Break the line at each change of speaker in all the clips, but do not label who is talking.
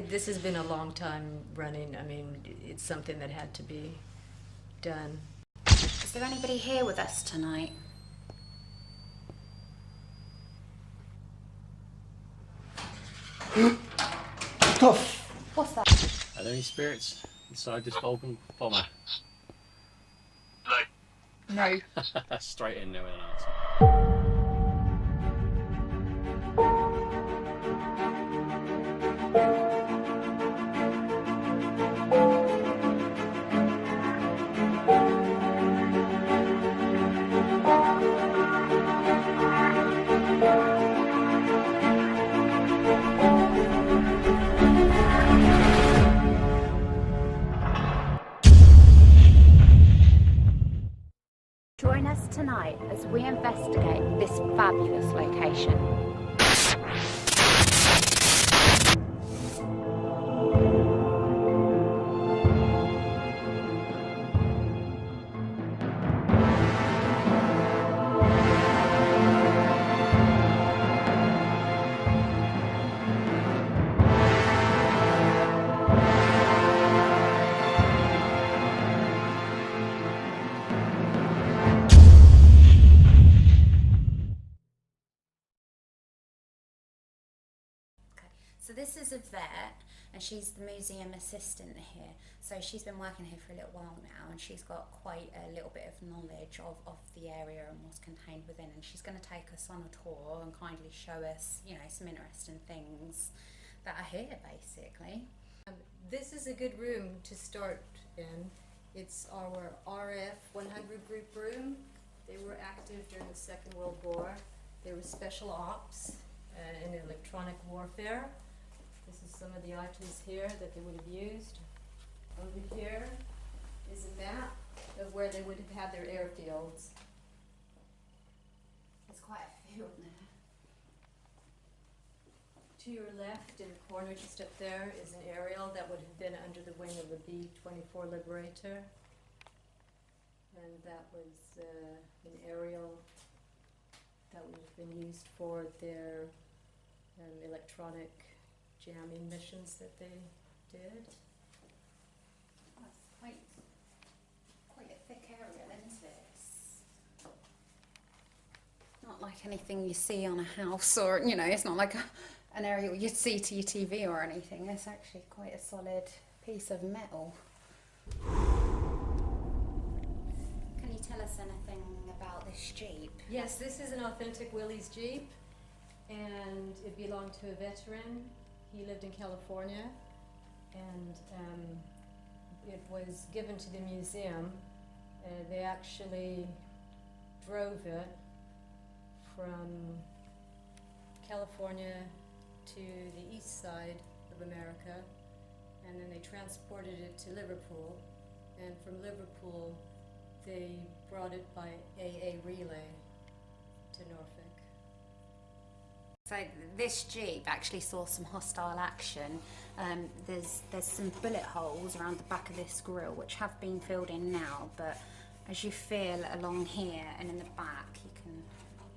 this has been a long time running. I mean, it's something that had to be done.
Is there anybody here with us tonight? What's that?
Are there any spirits inside this Vulcan bomber?
No.
Straight in, no answer.
Join us tonight as we investigate this fabulous location. So this is Yvette, and she's the museum assistant here. So she's been working here for a little while now, and she's got quite a little bit of knowledge of the area and what's contained within. And she's going to take us on a tour and kindly show us, you know, some interesting things that are here, basically.
This is a good room to start in. It's our RF 100 group room. They were active during the Second World War. They were special ops in electronic warfare. This is some of the items here that they would have used. Over here is a map of where they would have had their airfields.
There's quite a few in there.
To your left, in the corner just up there, is an aerial that would have been under the wing of the B-24 Liberator. And that was an aerial that would have been used for their electronic jamming missions that they did.
That's quite a thick area, isn't it? It's not like anything you see on a house, or, you know, it's not like an area you'd see to your TV or anything. It's actually quite a solid piece of metal. Can you tell us anything about this Jeep?
Yes, this is an authentic Willys Jeep, and it belonged to a veteran. He lived in California, and it was given to the museum. They actually drove it from California to the east side of America, and then they transported it to Liverpool, and from Liverpool they brought it by AA Reilly to Norfolk.
So this Jeep actually saw some hostile action. There's some bullet holes around the back of this grille which have been filled in now, but as you feel along here and in the back, you can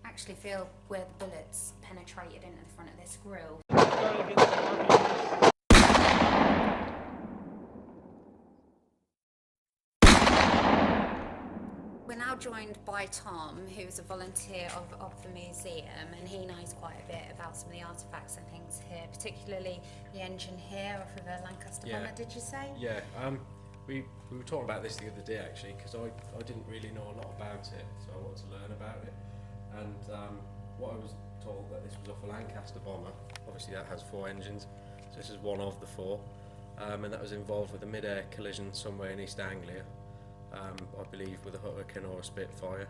actually feel where the bullets penetrated into the front of this grille. We're now joined by Tom, who's a volunteer of the museum, and he knows quite a bit about some of the artefacts and things here, particularly the engine here off of a Lancaster bomber, did you say?
Yeah, we were talking about this the other day actually, because I didn't really know a lot about it, so I wanted to learn about it. And what I was told that this was off a Lancaster bomber. Obviously that has 4 engines, so this is one of the 4, and that was involved with a mid-air collision somewhere in East Anglia. I believe with a Hurricane or a Spitfire,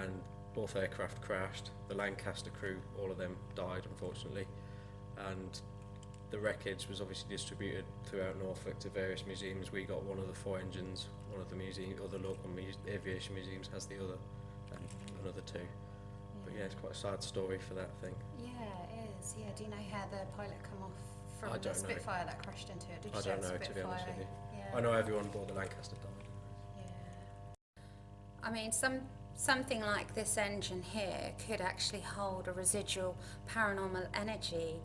and both aircraft crashed. The Lancaster crew, all of them died unfortunately, and the wreckage was obviously distributed throughout Norfolk to various museums. We got one of the 4 engines, one of the other local aviation museums has the other, and another 2. But yeah, it's quite a sad story for that thing.
Yeah, it is. Yeah, do you know how the pilot come off from the
don't
Spitfire that crashed into it? Did you
I
say
don't
it was
know, to be honest with you.
Yeah.
I know everyone aboard the Lancaster died.
I mean, something like this engine here could actually hold a residual paranormal energy.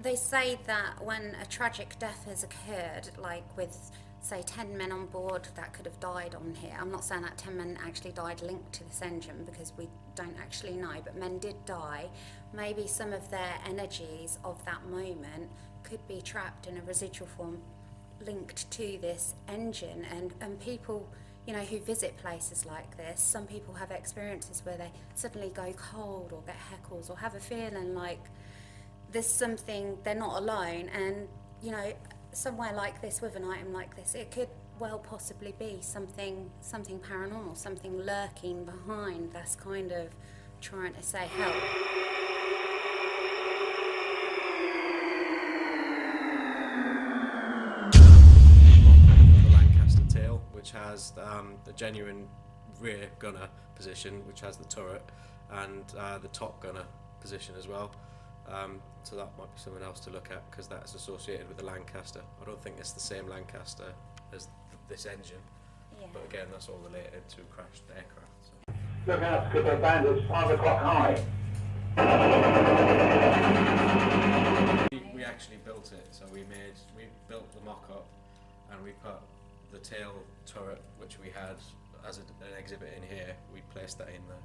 They say that when a tragic death has occurred, like with, say, 10 men on board that could have died on here. I'm not saying that 10 men actually died linked to this engine, because we don't actually know, but men did die. Maybe some of their energies of that moment could be trapped in a residual form linked to this engine, and people, you know, who visit places like this, some people have experiences where they suddenly go cold or get heckles or have a feeling like there's something, they're not alone, and, you know, somewhere like this with an item like this, it could well possibly be something paranormal, something lurking behind that's kind of trying to say help.
Which has the genuine rear gunner position, which has the turret, and the top gunner position as well. So that might be something else to look at, because that's associated with the Lancaster. I don't think it's the same Lancaster as this engine, but again, that's all related to crashed aircraft. So.
Look out, because the band is 5 o'clock high.
We actually built it, so we built the mock-up, and we put the tail turret, which we had as an exhibit in here, we placed that in there.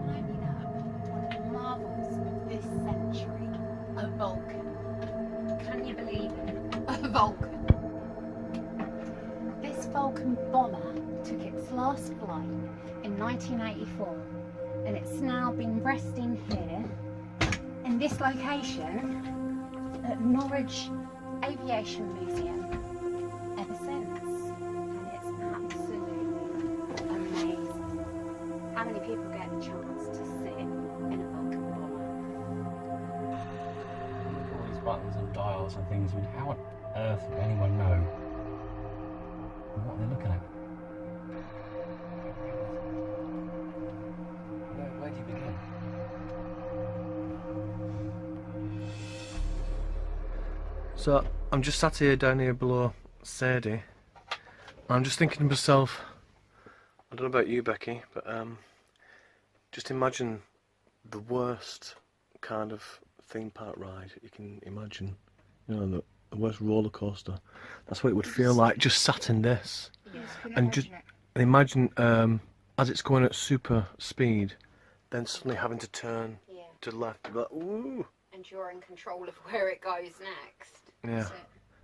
Climbing up one of the marvels of this century, a Vulcan. Can you believe it? A Vulcan. This Vulcan bomber took its last flight in 1984, and it's now been resting here in this location at Norwich Aviation Museum ever since, and it's absolutely amazing. How many people get the chance to sit in a Vulcan bomber?
All these buttons and dials and things, I mean, how on earth would anyone know what they're looking at? Where do you begin?
So I'm just sat here down here below Sadie. I'm just thinking to myself, I don't know about you, Becky, but just imagine the worst kind of theme park ride you can imagine. You know, the worst roller coaster. That's what it would feel like, just sat in this.
Yes,
And just imagine as it's going at super speed, then suddenly having to turn to the left. But ooh.
And you're in control of where it goes next.
Yeah.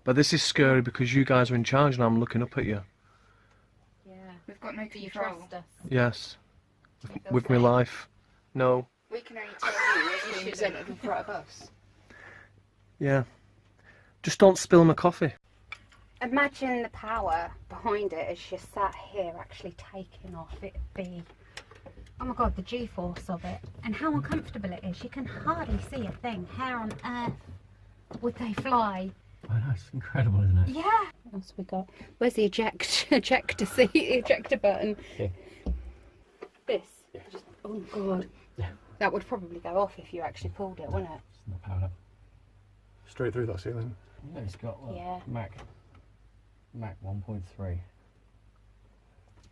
But this is scary because you guys are in charge and I'm looking up at you.
Yeah.
We've got no
Do you
control.
trust us?
Yes. With my life. No.
We can only tell you what's being presented in front of us.
Yeah. Just don't spill my coffee.
Imagine the power behind it as you sat here actually taking off. It'd be, oh my god, the G-force of it. And how uncomfortable it is. You can hardly see a thing. How on earth would they fly?
I know, it's incredible, isn't it?
Yeah. What else we got? Where's the ejector seat, ejector button?
Yeah.
This.
Yeah.
Just, oh god.
Yeah.
That would probably go off if you actually pulled it, wouldn't it?
It's not powered up.
Straight through that ceiling.
Yeah, it's got what,
Yeah.
Mach 1.3.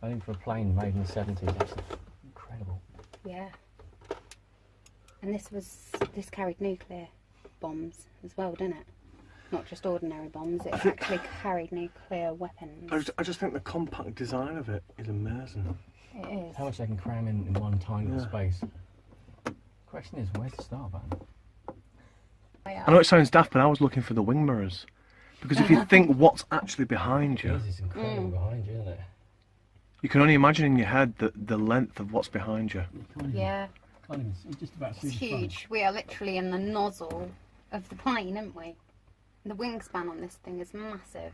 I think for a plane made in the 70s, that's incredible.
Yeah. And this carried nuclear bombs as well, didn't it? Not just ordinary bombs, it actually carried nuclear weapons.
I just think the compact design of it is amazing.
It is.
How much they can cram in one tiny little space. Question is, where's the start button?
I know it sounds daft, but I was looking for the wing mirrors. Because if you think what's actually behind you,
It's incredible behind you, isn't it?
you can only imagine in your head the length of what's behind you.
Yeah.
Can't even, it's just about
It's huge. We are literally in the nozzle of the plane, aren't we? The wingspan on this thing is massive.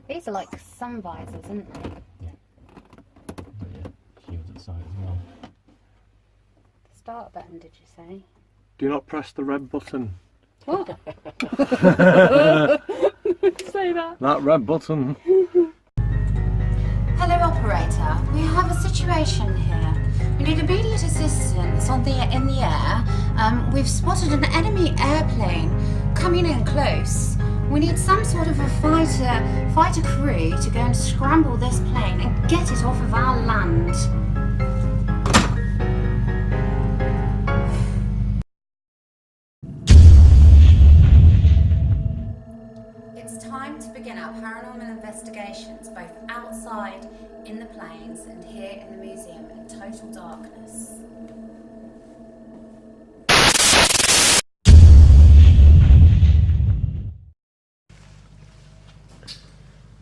These are like sun visors, aren't they?
Yeah. But yeah, shields at the side as well.
The start button, did you say?
Do not press the red button.
What? Say that.
That red button.
situation here. We need immediate assistance in the air. We've spotted an enemy airplane coming in close. We need some sort of a fighter crew to go and scramble this plane and get it off of our land. It's time to begin our paranormal investigations, both outside in the planes and here in the museum in total darkness.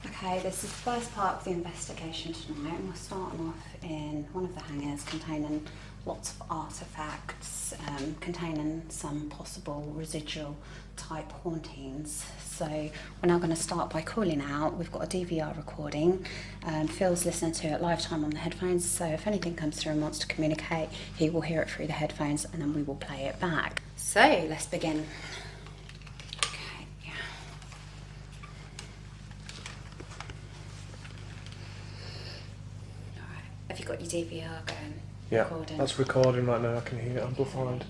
Okay, this is the first part of the investigation tonight, and we're starting off in one of the hangars containing lots of artefacts, containing some possible residual type hauntings. So we're now going to start by calling out. We've got a DVR recording. Phil's listening to it live time on the headphones, so if anything comes through and wants to communicate, he will hear it through the headphones and then we will play it back. So let's begin. Okay. Alright, have you got your DVR going?
Yeah,
Recording?
that's recording right now. I can hear it amplified.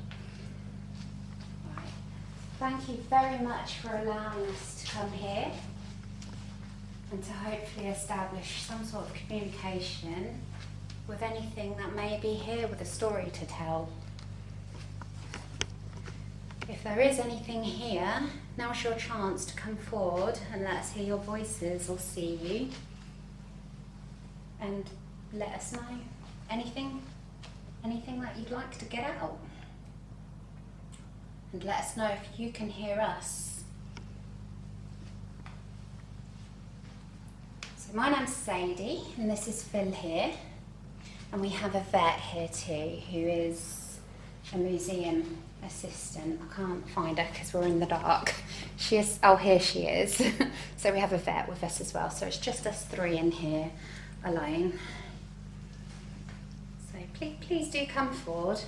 Thank you very much for allowing us to come here and to hopefully establish some sort of communication with anything that may be here with a story to tell. If there is anything here, now's your chance to come forward and let us hear your voices or see you, and let us know anything that you'd like to get out. And let us know if you can hear us. So my name's Sadie, and this is Phil here. And we have a vet here too, who is a museum assistant. I can't find her because we're in the dark. She is, oh, here she is. So we have a vet with us as well. So it's just us three in here alone. So please do come forward.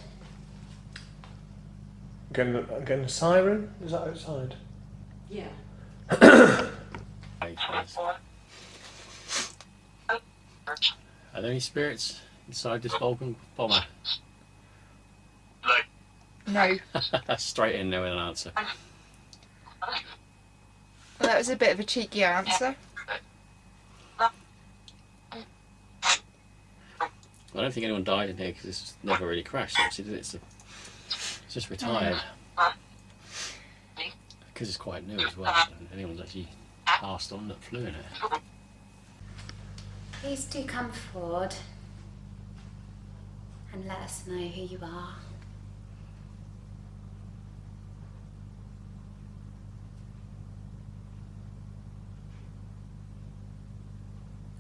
Getting a siren? Is that outside?
Yeah.
Are there any spirits inside this Vulcan bomber?
No.
Straight in there with an answer.
Well, that was a bit of a cheeky answer.
I don't think anyone died in here because it's never really crashed. Obviously, it's just retired. Because it's quite new as well. And anyone's actually passed on that flew in it.
Please do come forward and let us know who you are.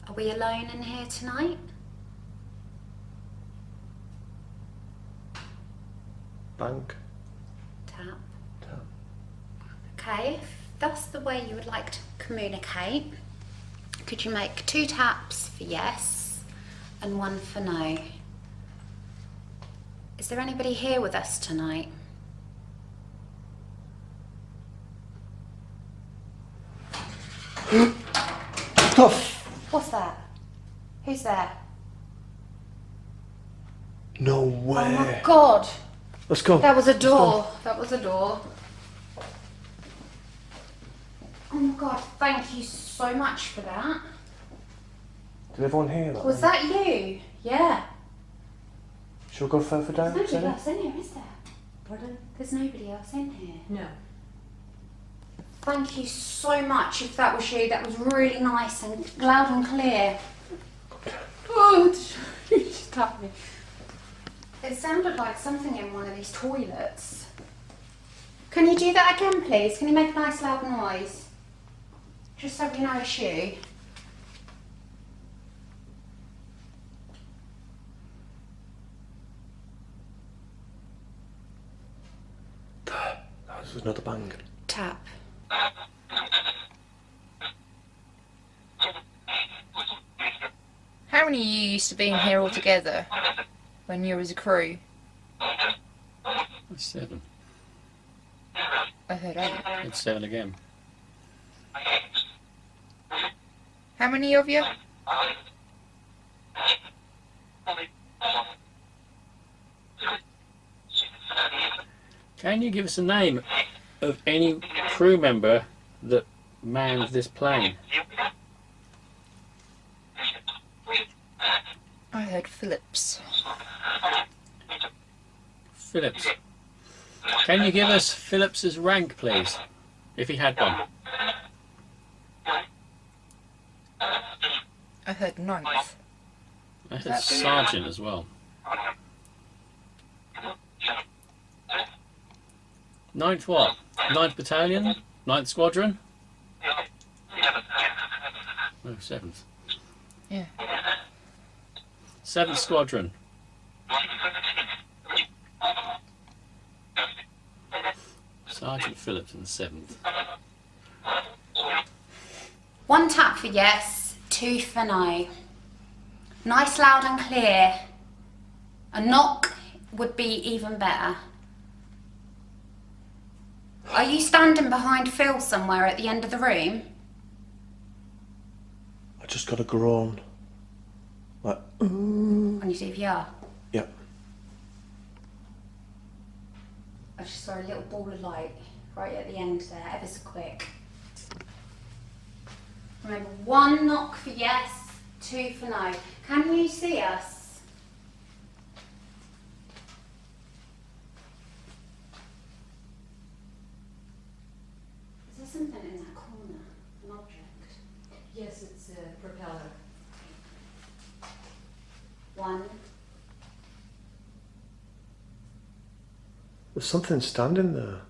Are we alone in here tonight?
Bank.
Tap.
Tap.
Okay, if that's the way you would like to communicate, could you make 2 taps for yes and 1 for no? Is there anybody here with us tonight? What's that? Who's there?
No way.
Oh my god!
Let's go.
That was a door. That was a door. Oh my god, thank you so much for that.
Did everyone hear that?
Was that you? Yeah.
Shall we go further down?
There's nobody
Sadie?
else in here, is there? Pardon? There's nobody else in here.
No.
Thank you so much if that was you. That was really nice and loud and clear. Oh, you just tapped me. It sounded like something in one of these toilets. Can you do that again, please? Can you make a nice loud noise? Just so we know it's you.
That was another bang.
Tap.
How many of you used to be in here all together when you was a crew?
7.
I heard 8.
It's 7 again.
How many of you?
Can you give us a name of any crew member that manned this plane?
I heard Phillips.
Phillips. Can you give us Phillips's rank, please, if he had one?
I heard ninth.
I heard sergeant as well. Ninth what? Ninth battalion? Ninth squadron? No, seventh.
Yeah.
Seventh squadron. Sergeant Phillips in the seventh.
One tap for yes, two for no. Nice, loud and clear. A knock would be even better. Are you standing behind Phil somewhere at the end of the room?
I just got a groan. Like,
On your CPR?
Yep.
I just saw a little ball of light right at the end there, ever so quick. Remember, one knock for yes, two for no. Can you see us? Is there something in that corner? An object?
Yes, it's a propeller.
One.
there's something standing there.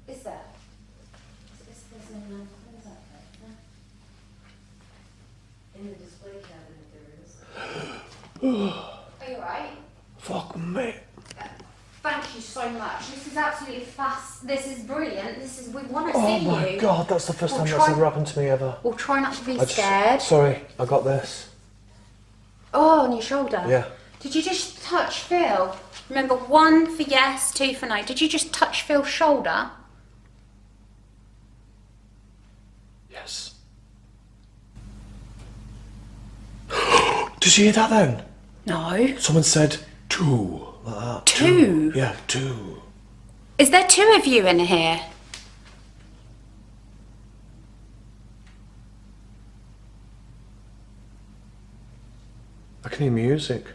Is there? Is there something? What is that?
In the display cabinet there is.
Are you alright?
Fuck me.
Thank you so much. This is absolutely fast. This is brilliant. We want to
Oh
see
my
you.
god, that's the first
Well,
time
try-
that's ever happened to me ever.
We'll try not to be
I just-
scared.
Sorry, I got this.
Oh, on your shoulder.
Yeah.
Did you just touch Phil? Remember, one for yes, two for no. Did you just touch Phil's shoulder?
Yes. Did you hear that then?
No.
Someone said two. Like that.
Two?
Yeah, two.
Is there two of you in here?
I can hear music.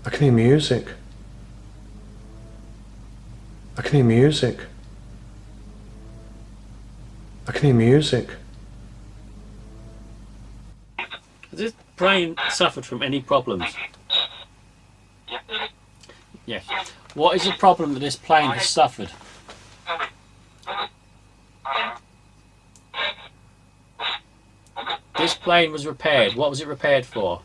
I can hear music. I can hear music. I can hear music.
Has this plane suffered from any problems? Yes. What is the problem that this plane has suffered? This plane was repaired. What was it repaired for?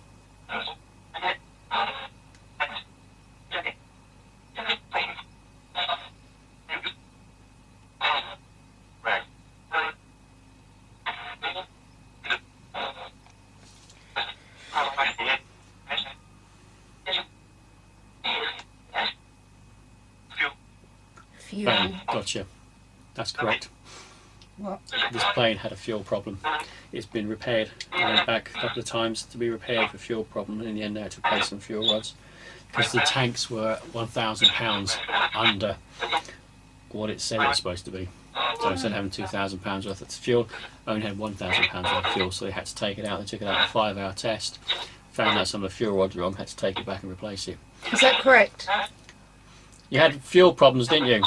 Fuel.
Bang, gotcha. That's correct.
What?
This plane had a fuel problem. It's been repaired. I went back a couple of times to be repaired for fuel problem, and in the end they had to replace some fuel rods because the tanks were £1,000 under what it said it was supposed to be. So instead of having £2,000 worth of fuel, only had £1,000 worth of fuel, so they had to take it out. They took it out in a 5-hour test, found out some of the fuel rods were wrong, had to take it back and replace it.
Is that correct?
You had fuel problems, didn't you?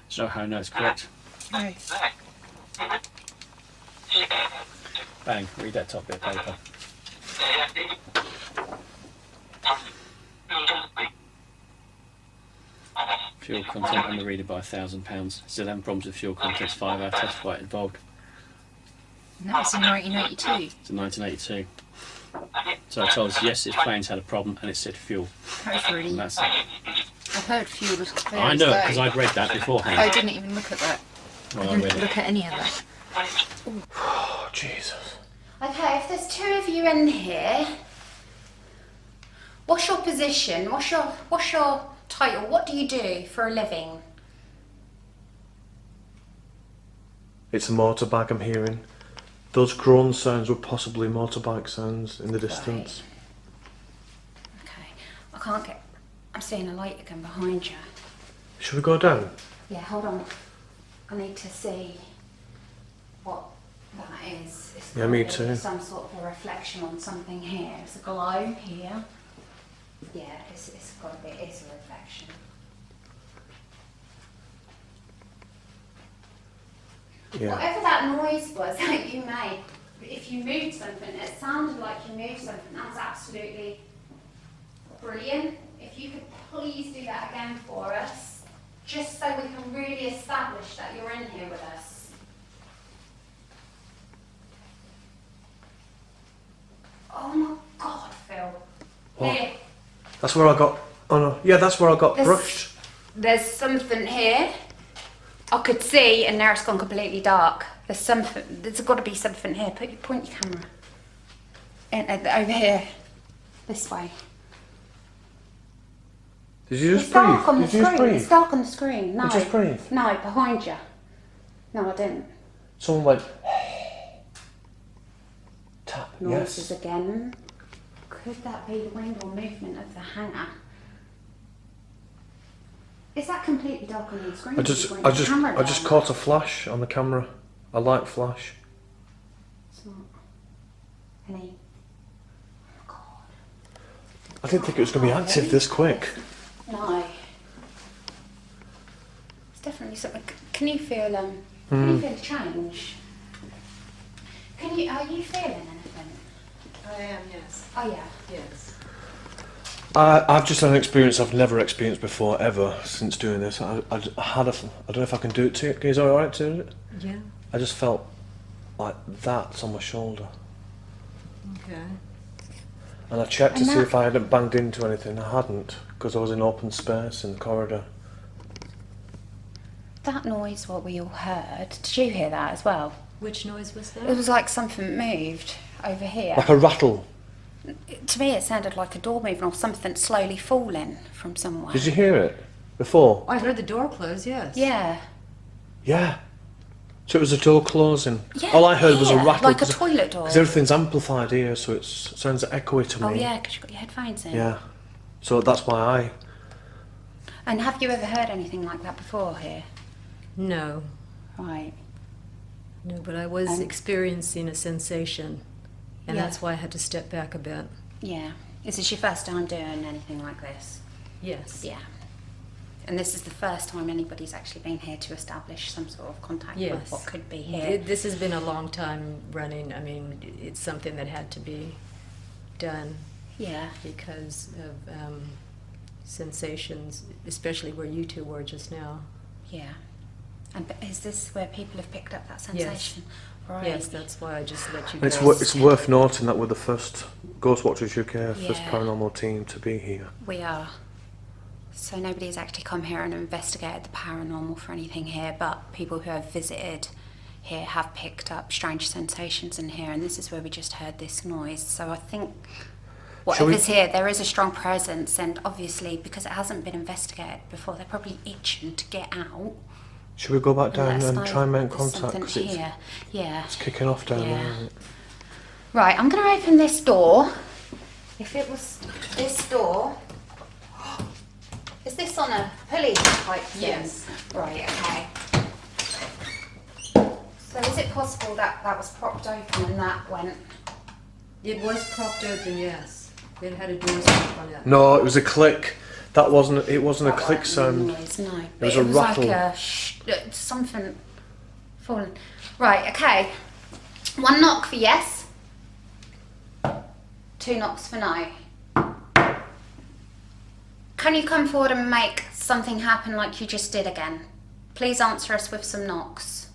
So how I know it's correct.
No.
Bang, read that top bit of paper. Fuel content underrated by £1,000. Still having problems with fuel contents, 5-hour test quite involved.
And that was in 1982.
It's in 1982. So I told us, yes, this plane's had a problem, and it said fuel.
That was really.
And that's it.
I've heard fuel was clear
I
as
know it
day.
because I'd read that beforehand.
I didn't even look at that.
Well,
I
I read
didn't
it.
look at any of that.
Oh, Jesus.
Okay, if there's two of you in here, what's your position? What's your title? What do you do for a living?
It's a motorbag I'm hearing. those groan sounds were possibly motorbike sounds in the distance.
Okay. I can't get... I'm seeing a light again behind you.
Should we go down?
Yeah, hold on. I need to see what that is. It's
Yeah,
gotta
me
be
too.
Some sort of a reflection on something here. It's a glow here. Yeah, it's got to be. It's a reflection.
Yeah.
Whatever that noise was that you made, if you moved something, it sounded like you moved something. That's absolutely brilliant. If you could please do that again for us, just so we can really establish that you're in here with us. Oh my God, Phil.
What?
Here,
That's where I got. Oh no. Yeah, that's where I got
There's-
brushed.
there's something here. I could see, and now it's gone completely dark. There's something. There's got to be something here. Point your camera. And over here, this way.
Did you
It's
just
dark on
breathe?
the
Did you just
screen.
breathe?
It's dark on the screen. No.
You just breathe.
No, behind you. No, I didn't.
Someone went. Tap.
Noises
Yes.
again. Could that be the wind or movement of the hanger? Is that completely dark on the screen?
I
Did you point your camera
just
down?
caught a flash on the camera. A light flash.
It's not any. Oh God.
I didn't think it was going to be active this quick.
No. It's definitely something. Can you feel Can you feel change? Are you feeling anything?
I am, yes.
Oh yeah.
Yes.
I've just had an experience I've never experienced before, ever, since doing this. I don't know if I can do it to you. Is it alright to do it?
Yeah.
I just felt like that's on my shoulder.
Okay.
And I checked to
And
see
that-
if I hadn't banged into anything. I hadn't, because I was in open space in the corridor.
That noise, what we all heard. Did you hear that as well?
Which noise was
It
that?
was like something moved over here.
Like a rattle.
To me, it sounded like a door moving or something slowly falling from somewhere.
Did you hear it before?
I heard the door close, yes.
Yeah.
Yeah. So it was a door closing.
Yeah.
All I heard was a
here,
rattle.
like a toilet door.
Because everything's amplified here, so it sounds echoey to me.
Oh yeah, because you've got your headphones in.
Yeah. So that's why I.
And have you ever heard anything like that before here?
No.
Right.
No, but I was
And-
experiencing a sensation, and
Yeah.
that's why I had to step back a bit.
Yeah. Is this your first time doing anything like this?
Yes.
Yeah. And this is the first time anybody's actually been here to establish some sort of contact
Yes.
with what could be here.
This has been a long time running. I mean, it's something that had to be done
Yeah.
because of sensations, especially where you two were just now.
Yeah. And is this where people have picked up that
Yes.
sensation? Right.
Yes, that's why I just let you
And
go.
it's worth noting that we're the first Ghostwatchers UK, first
Yeah.
paranormal team to be here.
We are. So nobody's actually come here and investigated the paranormal for anything here, but people who have visited here have picked up strange sensations in here, and this is where we just heard this noise. So I think
Shall we-
whatever's here, there is a strong presence, and obviously because it hasn't been investigated before, they're probably itching to get out.
Should we go back down
let us
and
know
try and make
there's
contact?
something
'Cause it's
here. Yeah.
kicking off down
Yeah.
there, isn't it?
Right, I'm going to open this door. If it was this door, is this on a pulley type thing?
Yes.
Right, okay. So is it possible that that was propped open and that went?
It was propped open, yes. It had a door stop on it.
No, it was a click. It wasn't a
that
click
wasn't
sound.
Noise, no. But
was a rattle.
like a something falling. Right, okay. 1 knock for yes. 2 knocks for no. Can you come forward and make something happen like you just did again? Please answer us with some knocks.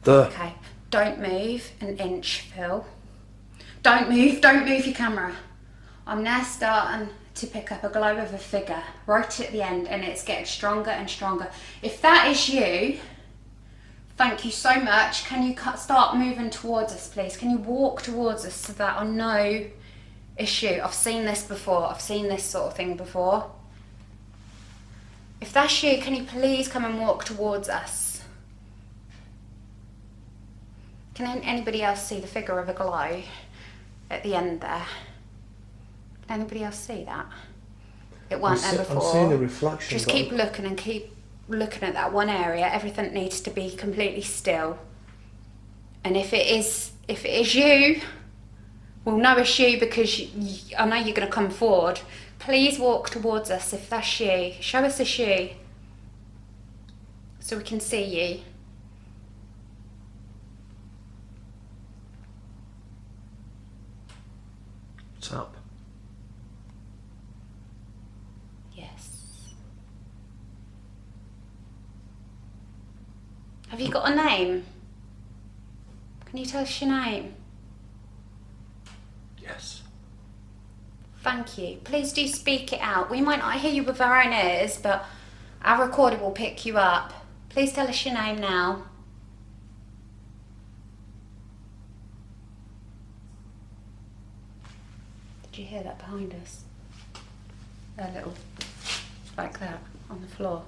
Okay, don't move an inch, Phil. Don't move your camera. I'm now starting to pick up a glow of a figure right at the end, and it's getting stronger and stronger. If that is you, thank you so much. Can you start moving towards us, please? Can you walk towards us so that I know issue. I've seen this before. I've seen this sort of thing before. If that's you, can you please come and walk towards us? Can anybody else see the figure of a glow at the end there? Can anybody else see that? It wasn't there before.
I'm seeing a reflection.
Just keep looking and keep looking at that one area. Everything needs to be completely still. And if it is you, we'll know it's you because I know you're going to come forward. Please walk towards us if that's you. Show us it's you so we can see you.
Tap.
Yes. Have you got a name? Can you tell us your name?
Yes.
Thank you. Please do speak it out. We might not hear you with our own ears, but our recorder will pick you up. Please tell us your name now. Did you hear that behind us? A little, like that, on the floor.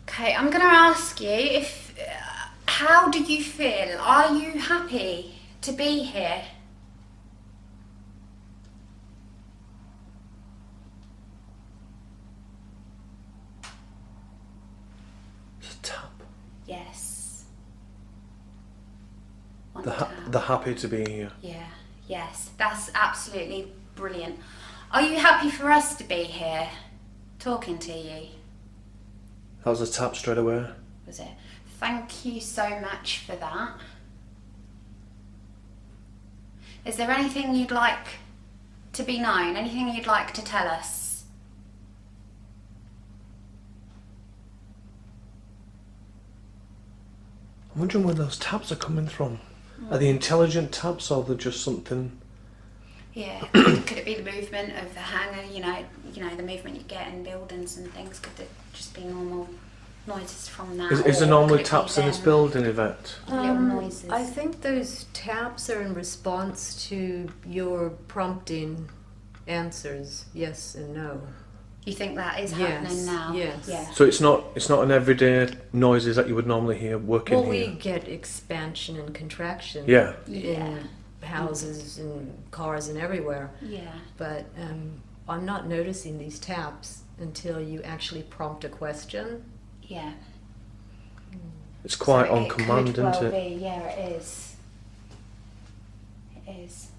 Okay, I'm going to ask you if, how do you feel? Are you happy to be here?
It's a tap.
Yes. One
They're
tap.
happy to be here.
Yeah, yes, that's absolutely brilliant. Are you happy for us to be here, talking to you?
That was a tap straight away.
Was it? Thank you so much for that. Is there anything you'd like to be known? Anything you'd like to tell us?
I'm wondering where those taps are coming from. Are they intelligent taps or they're just something?
Yeah, could it be the movement of the hangar? You know the movement you get in buildings and things. Could it just be normal noises from that?
Is there
or
normally
could it be
taps in this
them
building, Yvette?
little noises?
I think those taps are in response to your prompting answers, yes and no.
You think that is
Yes,
happening now?
yes.
Yeah.
So it's not an everyday noises that you would normally hear working
Well,
here.
we get expansion and contraction
Yeah.
Yeah.
in houses and cars and everywhere.
Yeah.
But I'm not noticing these taps until you actually prompt a question.
Yeah.
It's quite
So
on
it
command,
could
isn't
well
it?
be. Yeah, it is. It is.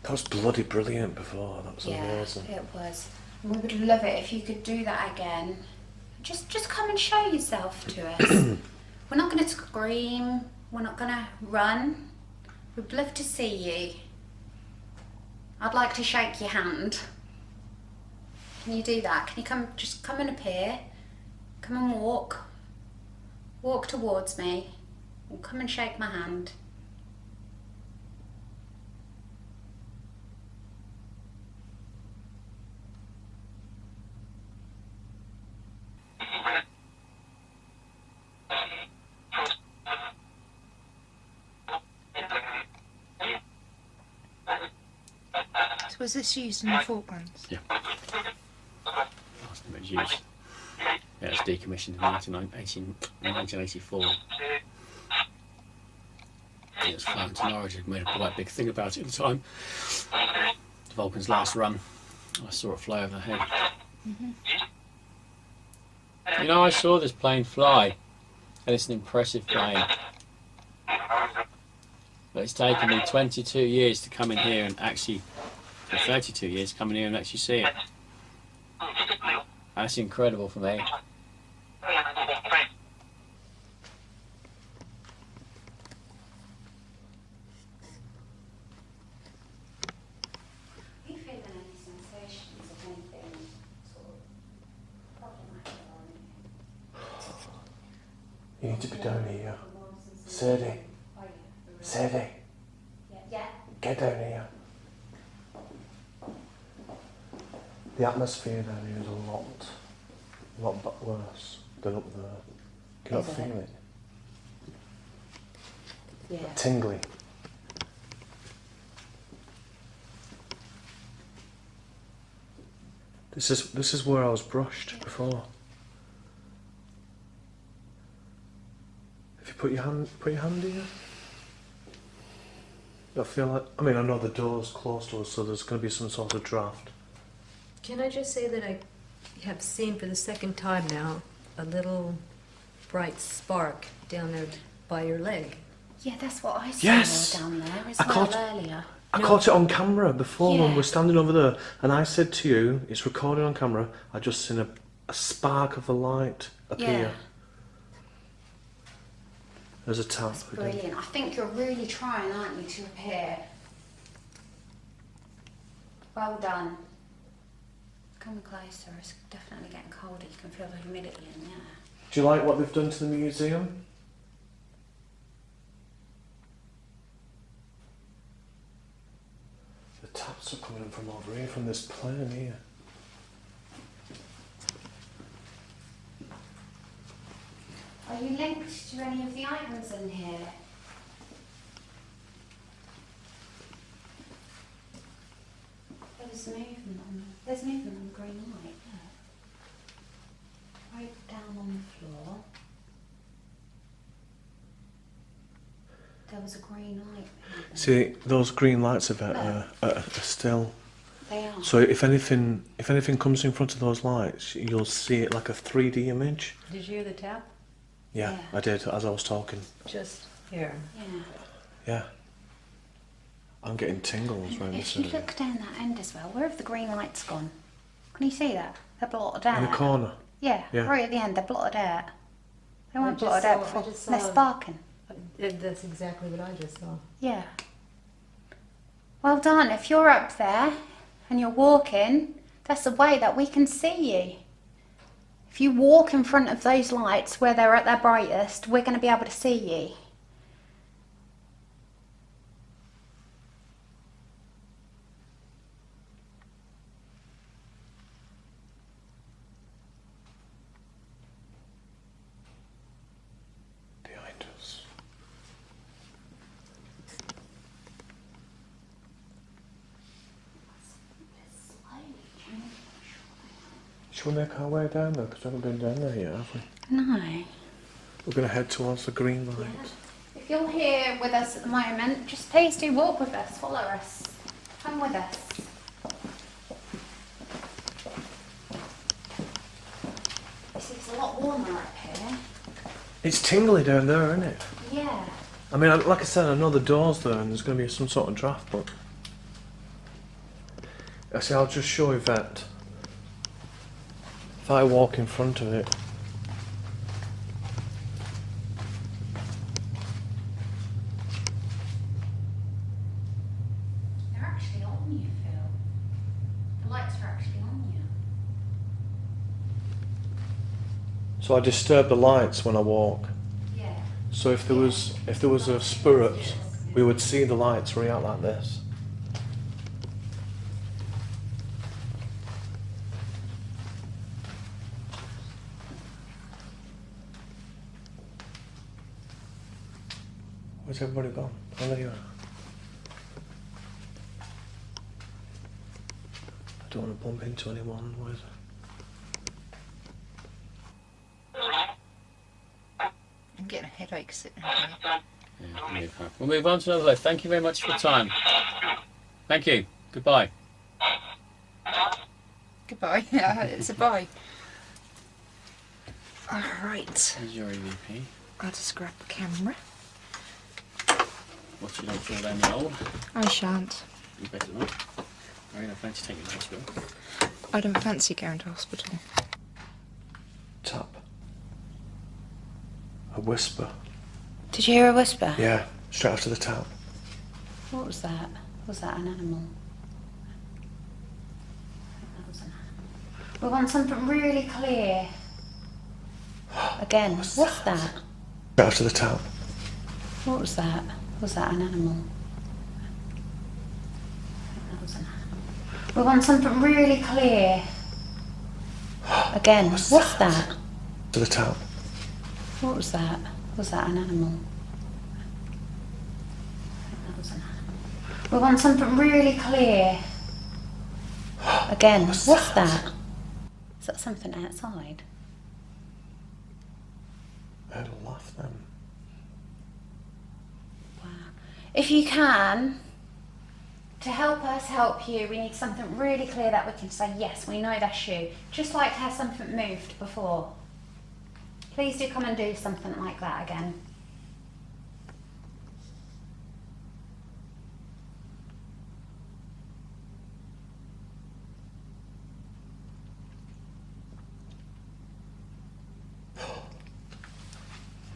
That was bloody brilliant before. That was
Yeah,
amazing.
it was. We would love it if you could do that again. Just come and show yourself to us. We're not going to scream. We're not going to run. We'd love to see you. I'd like to shake your hand. Can you do that? Can you just come and appear? Come and walk. Walk towards me. And come and shake my hand.
So was this used in the Falklands?
Yeah. Last time it was used. Yeah, it was decommissioned in 1984. It was flown to Norwich. It made a quite big thing about it at the time. The Vulcan's last run. I saw it fly overhead. You know, I saw this plane fly, and it's an impressive plane. But it's taken me 22 years to come in here and actually, or 32 years to come in here and actually see it. That's incredible for me.
Are you feeling any sensations of anything sort of problematic or anything?
You need to be down here. Sadie. Sadie.
Yeah.
Get down here. The atmosphere down here is a lot worse than up there. Can you not
Is
feel
it?
it?
Yeah.
Tingly. This is where I was brushed before. If you put your hand here. I feel like, I mean, I know the door's close to us, so there's going to be some sort of draft.
Can I just say that I have seen for the second time now a little bright spark down there by your leg?
Yeah, that's what I saw
Yes!
down there as
I
well
caught-
earlier.
I caught it on camera before when
Yeah.
we're standing over there, and I said to you, it's recorded on camera, I just seen a spark of the light appear.
Yeah.
There's a tap.
That's
again.
brilliant. I think you're really trying, aren't you, to repair. Well done. Coming closer. It's definitely getting colder. You can feel the humidity in there.
Do you like what they've done to the museum? The taps are coming from over here, from this plane here.
Are you linked to any of the items in here? There's movement on the green light. Look. Right down on the floor. There was a green light. moving.
See, those green lights are still.
They are.
So if anything comes in front of those lights, you'll see it like a 3D image.
Did you hear the tap?
Yeah,
Yeah.
I did as I was talking.
Just here.
Yeah.
Yeah. I'm getting tingles right
If you
this
look down that end as well, where have the green lights gone? Can you see that? They're blotted out.
in the corner.
Yeah,
Yeah.
right at the end, they're blotted out. They weren't
just
blotted out
saw- I
before.
just
They're
saw-
sparking.
That's exactly what I just saw.
Yeah. Well done. If you're up there and you're walking, that's a way that we can see you. If you walk in front of those lights where they're at their brightest, we're going to be able to see you.
Behind us. Should we make our way down there? Because we haven't been down there yet, have we?
No.
We're going to head towards the green light.
If you're here with us at the moment, just please do walk with us, follow us, come with us. It's a lot warmer up here.
It's tingly down there, isn't it?
Yeah.
I mean, like I said, I know the door's there and there's going to be some sort of draft, but... I see, I'll just show you that. If I walk in front of it...
They're actually on you, Phil. The lights are actually on you.
So I disturb the lights when I walk.
Yeah.
So if there was a spirit, we would see the lights react like this. Where's everybody gone? Oh, there you are. I don't want to bump into anyone. Where's
I'm getting a headache sitting here.
Yeah, we'll move on to another life. Thank you very much for your time. Thank you. Goodbye.
Goodbye. Yeah, it's a bye. Alright,
Here's your EVP.
I'll just grab the camera.
What you don't fall down the hole.
I shan't.
You better not. I don't fancy taking the hospital.
I don't fancy going to hospital.
tap? A whisper.
Did you hear a whisper?
Yeah, straight after the tap.
What was that? Was that an animal? That was an animal. We want something really clear. Again, what's that?
Straight after the tap.
What was that? Was that an animal? That was an animal. We want something really clear. Again, what's that?
To the tap.
What was that? Was that an animal? That was an animal. We want something really clear. Again, what's that? Is that something outside?
I heard a laugh then.
Wow. If you can, to help us help you, we need something really clear that we can say, yes, we know that's you. Just like how something moved before. Please do come and do something like that again.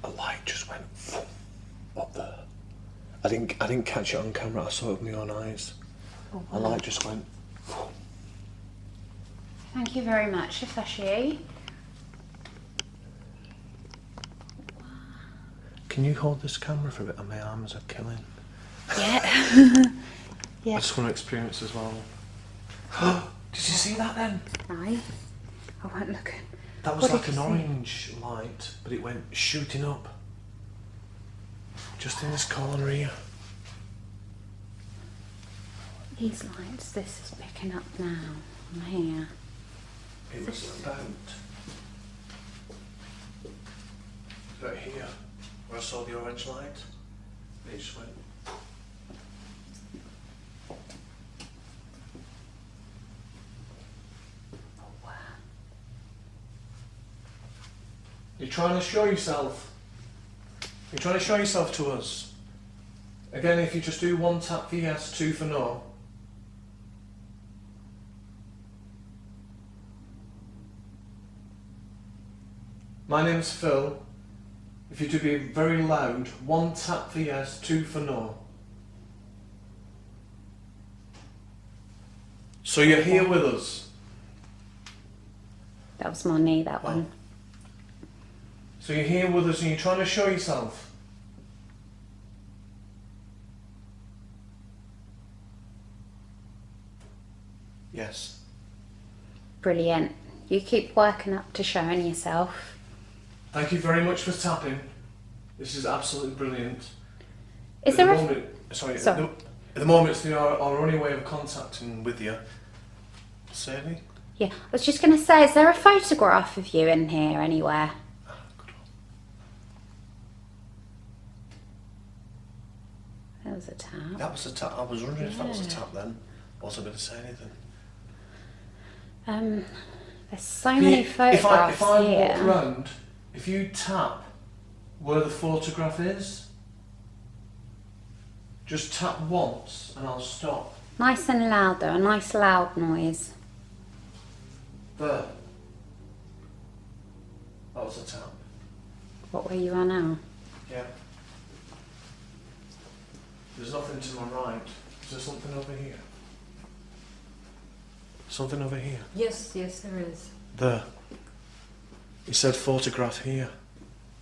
A light just went up there. I didn't catch it on camera. I saw it with my own eyes.
Oh,
A
wow.
light just went.
Thank you very much, if that's you.
Can you hold this camera for a bit? My arms are killing.
Yeah. Yeah.
I just want to experience as well. Did you see that then?
No. I won't look.
That was
What
like
did
an
you see?
orange light, but it went shooting up. Just in this corner here.
These lights, this is picking up now. I'm here.
It was about here, where I saw the orange light. It just went. You're trying to show yourself. You're trying to show yourself to us. Again, if you just do 1 tap for yes, 2 for no. My name's Phil. If you're to be very loud, 1 tap for yes, 2 for no. So you're here with us.
That was my knee, that
Oh.
one.
So you're here with us and you're trying to show yourself. Yes.
Brilliant. You keep working up to showing yourself.
Thank you very much for tapping. This is absolutely brilliant.
Is
At
there
the
a...
moment, sorry.
Sorry.
At the moment, it's our only way of contacting with you. Sadie?
Yeah, I was just going to say, is there a photograph of you in here anywhere? There was a tap.
That was a tap. I was wondering if that was a tap then. Wasn't going to say anything.
There's so many photographs
if I
here.
walk round, if you tap where the photograph is, just tap once and I'll stop.
Nice and loud though, a nice loud noise.
There. That was a tap.
What way you are now?
Yeah. There's nothing to my right. Is there something over here? Something over here?
Yes, yes, there is.
There. It said photograph here.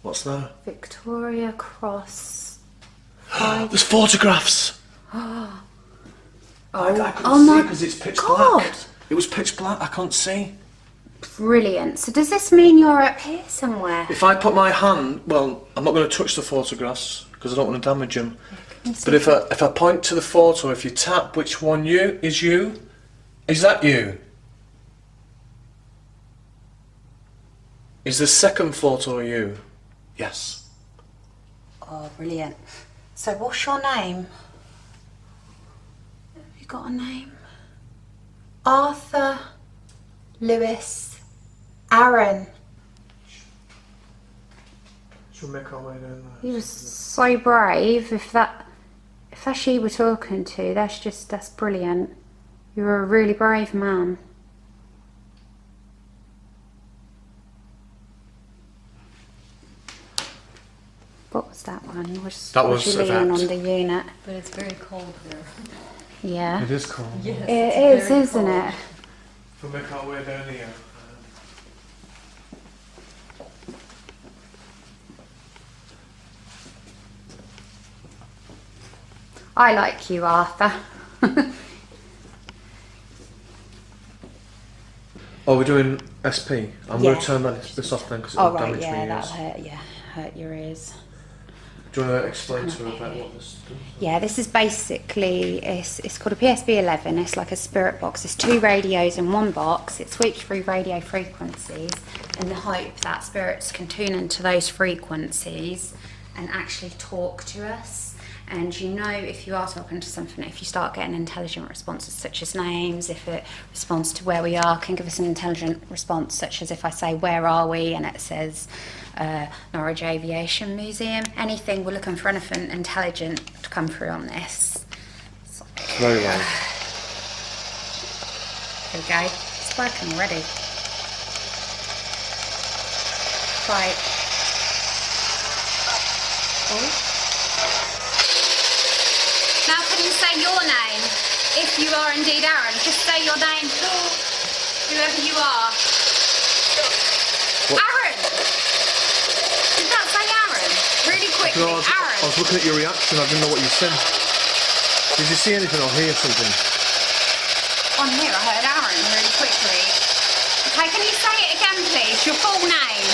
What's there?
Victoria Cross.
There's photographs!
Oh,
I couldn't
oh
see
my
because it's pitch
God.
black. It was pitch black. I can't see.
Brilliant. So does this mean you're up here somewhere?
If I put my hand, well, I'm not going to touch the photographs because I don't want to damage them. But if I point to the photo, if you tap which one is you, is that you? Is the second photo you? Yes.
Oh, brilliant. So what's your name? Have you got a name? Arthur Lewis Aaron.
Should we make our way down there?
He was so brave. If that's you we're talking to, that's brilliant. You're a really brave man. What was that one?
That
was
was
you leaning
Yvette.
on the unit?
But it's very cold there.
Yeah.
It is cold.
Yes,
It
it's
is,
very
isn't
cold.
it?
If we make our way down here.
I like you, Arthur.
Oh, we're doing SP. I'm
Yeah.
going to turn this off then because
Oh
it'll
right,
damage
yeah,
my ears.
that'll hurt your ears.
Do you want to explain to her about what this does?
Yeah, this is basically, it's called a PSB11. It's like a spirit box. It's 2 radios in one box. It sweeps through radio frequencies in the hope that spirits can tune into those frequencies and actually talk to us. And you know, if you are talking to something, if you start getting intelligent responses such as names, if it responds to where we are, can give us an intelligent response such as if I say, where are we? And it says, Norwich Aviation Museum. Anything, we're looking for anything intelligent to come through on this. So,
Very well.
there we go. It's working already. Right. Oh. Now can you say your name? If you are indeed Aaron, just say your name. Whoever you are.
What?
Aaron! Did that say Aaron? Really quickly,
No,
Aaron.
I was looking at your reaction. I didn't know what you said. Did you see anything or hear something?
On here I heard Aaron really quickly. Okay, can you say it again please? Your full name.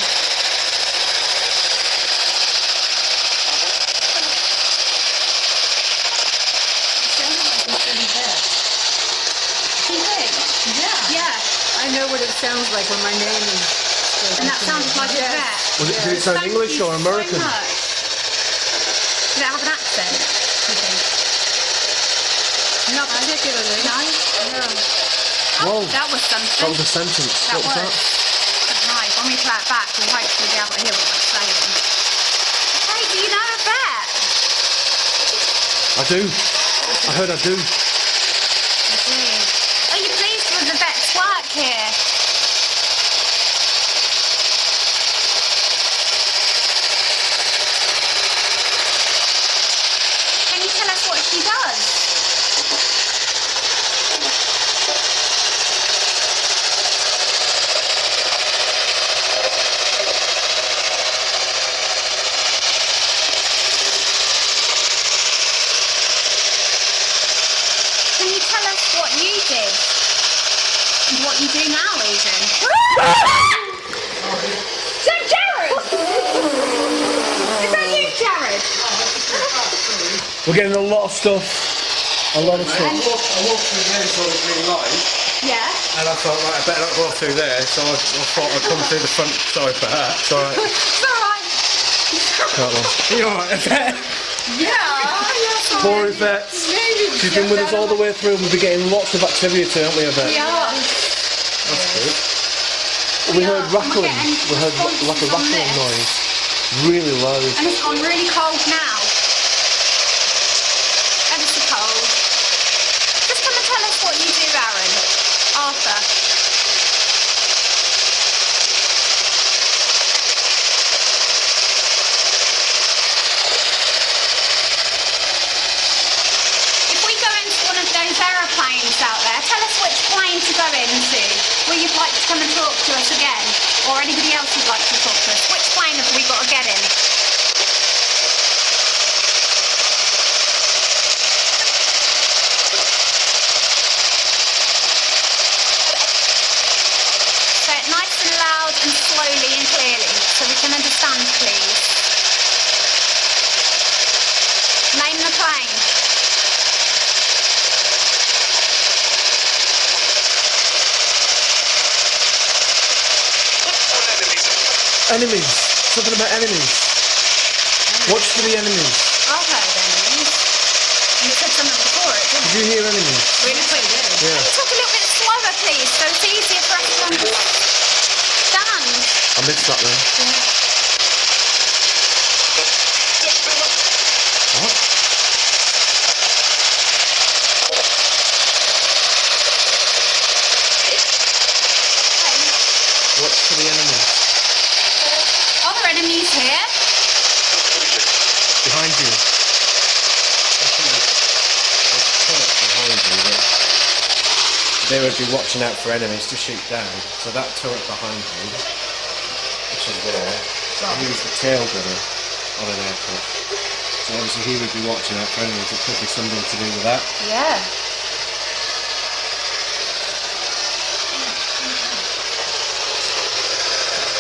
You think? Yeah.
I know what it sounds like when my name is spoken
And that
to
sounded
me.
like a vet.
Did it sound
Thank
English
you
or American?
So much. Did it have an accent? Do you think?
Not particularly.
No?
No.
Whoa.
That was something.
That was a sentence. What was that?
Right, when we play it back, we'll hopefully be able to hear what it's saying. Hey, do you know a vet?
I do. I heard I do.
Are you pleased with the vet's work here? Can you tell us what she does? Can you tell us what you did? And what you do now, even? Is that Jared? Is that you, Jared?
We're getting a lot of stuff. A lot of stuff.
I walked through there and saw the green light,
Yeah.
and I thought, right, I better not go through there, so I thought I'd come through the front. Sorry for that.
It's alright.
It's alright.
Can't laugh.
You alright, Yvette?
Yeah.
Poor Yvette. She's been with us all the way through. We'll be getting lots of activity, haven't we, Yvette?
Yeah.
That's good.
We heard
are.
rattling.
We're getting
We heard like a
responses on
rattling
this.
noise. Really loud.
And it's gone really cold now. Ever so cold. Just come and tell us what you do, Aaron. Arthur. If we go into one of those aeroplanes out there, tell us which plane to go into. Where you'd like to come and talk to us again. Or anybody else who'd like to talk to us. Which plane have we got to get in? Say it nice and loud and slowly and clearly so we can understand, please. Name the plane.
Enemies. Something about enemies. Watch for the enemies.
I've heard enemies. You said something before it, didn't
Did you hear enemies?
you? Really quick.
Yeah.
Can you talk a little bit slower, please, so it's easier for us to understand?
I missed that then. What? Watch for the enemies.
Are there enemies here?
Behind you.
They would be watching out for enemies to shoot down. So that turret behind me, which is there, he was the tail gunner on an aircraft. So obviously he would be watching out for enemies. It could be something to do with that.
Yeah.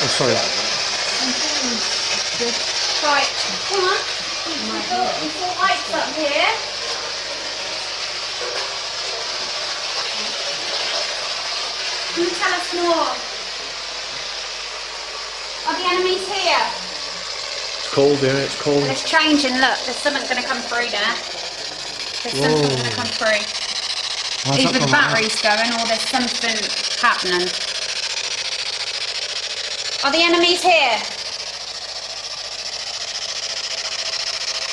I'm sorry.
Right, come on. We've got lights up here. Can you tell us more? Are the enemies here?
It's cold here, it's cold.
Well, it's changing, look, there's something going to come through there. There's something going to come through.
Why's that
Either the
gone like that?
battery's going or there's something happening. Are the enemies here?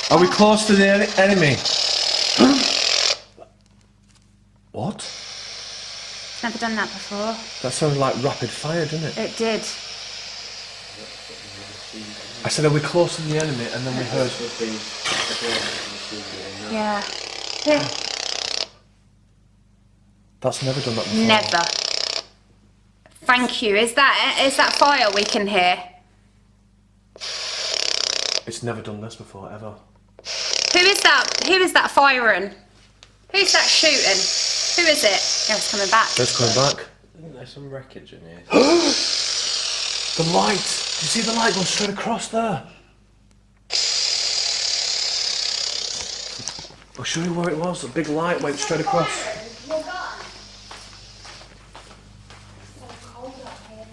Are we close to the enemy? What?
Never done that before.
That sounded like rapid fire, didn't it?
It did.
I said, are we close to the enemy? And then we heard...
Yeah. Yeah.
That's never done that before.
Never. Thank you. Is that fire we can hear?
It's never done this before, ever.
Who is that? Who is that firing? Who's that shooting? Who is it? Oh, it's coming back.
It's coming back.
I think there's some wreckage in here.
The light! Do you see the light going straight across there? I'll show you where it was. The big light went straight across.
You're gone. So cold up here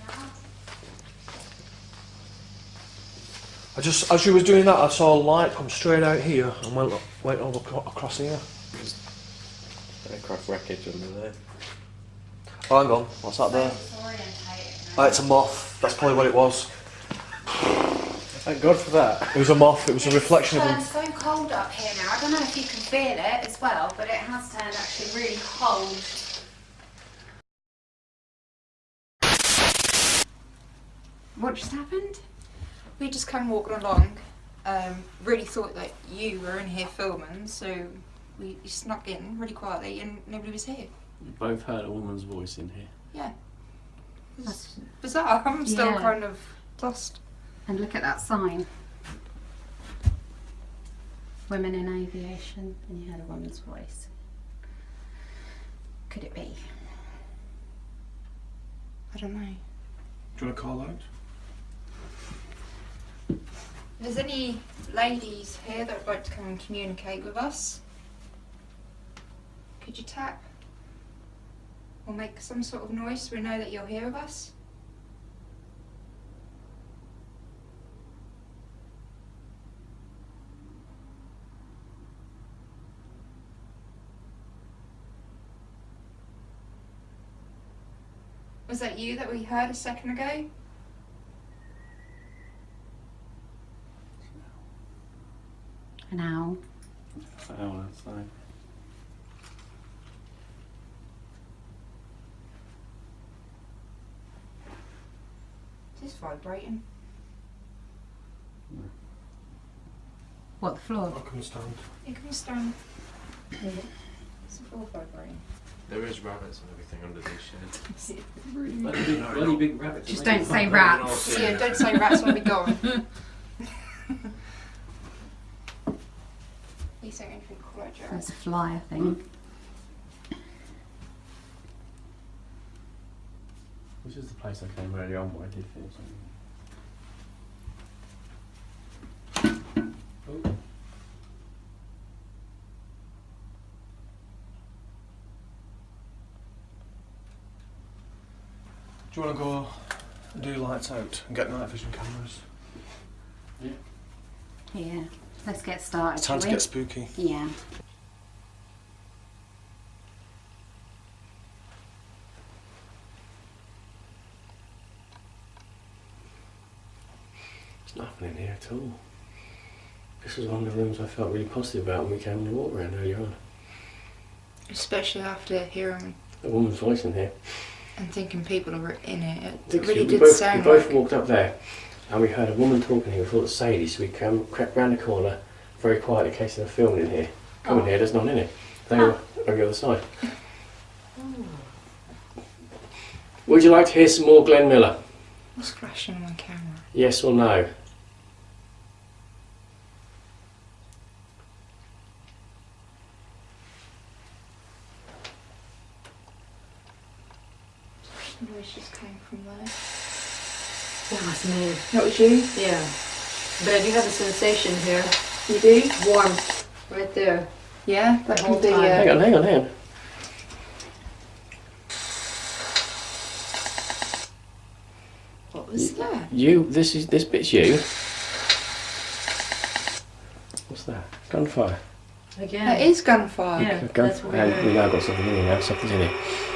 now.
As you was doing that, I saw a light come straight out here and went over across here.
Aircraft wreckage under there.
Oh, hang on. What's that there? Oh, it's a moth. That's probably what it was.
Thank God for that.
It was a moth. It was a reflection of
It's
him.
turned so cold up here now. I don't know if you can feel it as well, but it has turned actually really cold. What just happened?
We just came walking along. Really thought that you were in here filming, so we snuck in really quietly and nobody was here.
We both heard a woman's voice in here.
Yeah. It's bizarre. I'm still
Yeah.
kind of lost.
And look at that sign. Women in aviation, and you heard a woman's voice. Could it be?
I don't know.
Do you want to call out?
If there's any ladies here that would like to come and communicate with us, could you tap or make some sort of noise so we know that you're here with us? Was that you that we heard a second ago?
An owl.
Oh, outside.
Is this vibrating?
What, the floor?
I couldn't stand.
You can stand. It's all vibrating.
There is rabbits and everything under these sheds.
Bloody big rabbits.
Just don't say rats.
Yeah, don't say rats when we go on. You say anything cool like Jared?
There's a fly, I think.
This is the place I came earlier on where I did feel something. Oh.
Do you want to go and do lights out and get night vision cameras?
Yeah. Let's get started.
It's time to
shall we?
get spooky.
Yeah.
There's nothing in here at all. This was one of the rooms I felt really positive about when we came and walked around earlier on.
Especially after hearing
A woman's voice in here.
and thinking people are in it. It
Dixie,
really
we
did
both,
sound
we both
like...
walked up there and we heard a woman talking here. We thought it was Sadie, so we crept round the corner very quietly in case they were filming in here. Come in here, there's none in it. They were on the other side. Would you like to hear some more Glenn Miller?
What's flashing on my camera?
Yes or no?
The noise just came from there.
That was me.
That was you?
Yeah. But I do have a sensation here.
You do?
Warmth. Right there.
Yeah, that
The whole
could be.
time.
Hang on, hang on, hang on.
What was that?
You, this bit's you. What's that? Gunfire.
Again.
That is gunfire.
Yeah, that's what we heard.
We now got something in here now, something's in here.